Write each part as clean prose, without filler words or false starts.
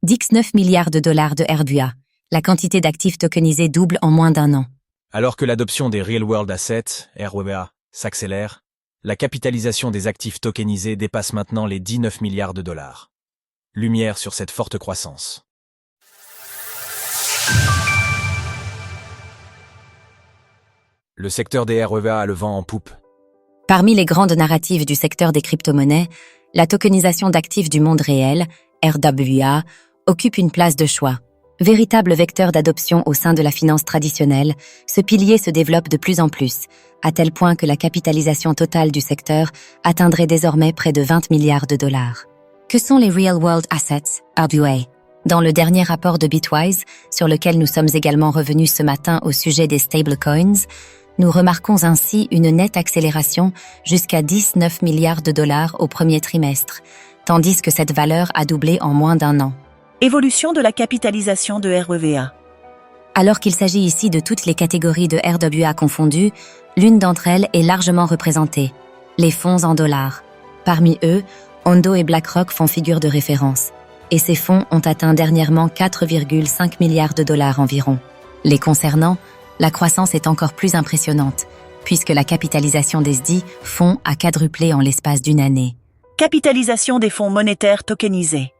19 milliards de dollars de RWA. La quantité d'actifs tokenisés double en moins d'un an. Alors que l'adoption des Real World Assets, RWA, s'accélère, la capitalisation des actifs tokenisés dépasse maintenant les 19 milliards de dollars. Lumière sur cette forte croissance. Le secteur des RWA a le vent en poupe. Parmi les grandes narratives du secteur des crypto-monnaies, la tokenisation d'actifs du monde réel, RWA, occupe une place de choix. Véritable vecteur d'adoption au sein de la finance traditionnelle, ce pilier se développe de plus en plus, à tel point que la capitalisation totale du secteur atteindrait désormais près de 20 milliards de dollars. Que sont les Real World Assets, RWA? Dans le dernier rapport de Bitwise, sur lequel nous sommes également revenus ce matin au sujet des stablecoins, nous remarquons ainsi une nette accélération jusqu'à 19 milliards de dollars au premier trimestre, tandis que cette valeur a doublé en moins d'un an. Évolution de la capitalisation de RWA. Alors qu'il s'agit ici de toutes les catégories de RWA confondues, l'une d'entre elles est largement représentée, les fonds en dollars. Parmi eux, Ondo et BlackRock font figure de référence, et ces fonds ont atteint dernièrement 4,5 milliards de dollars environ. Les concernant, la croissance est encore plus impressionnante, puisque la capitalisation des SDI fonds a quadruplé en l'espace d'une année. Capitalisation des fonds monétaires tokenisés.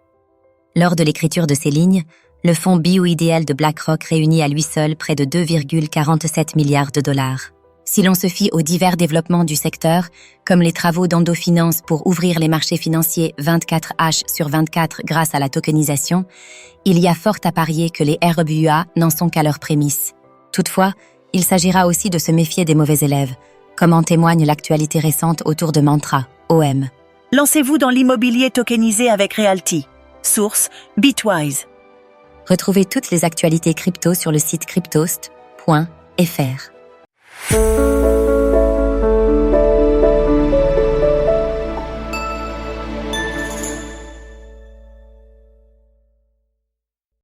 Lors de l'écriture de ces lignes, le fonds BioIDL de BlackRock réunit à lui seul près de 2,47 milliards de dollars. Si l'on se fie aux divers développements du secteur, comme les travaux d'Endofinance pour ouvrir les marchés financiers 24h/24 grâce à la tokenisation, il y a fort à parier que les RWA n'en sont qu'à leurs prémices. Toutefois, il s'agira aussi de se méfier des mauvais élèves, comme en témoigne l'actualité récente autour de Mantra, OM. Lancez-vous dans l'immobilier tokenisé avec Realty. Source, Bitwise. Retrouvez toutes les actualités crypto sur le site cryptost.fr.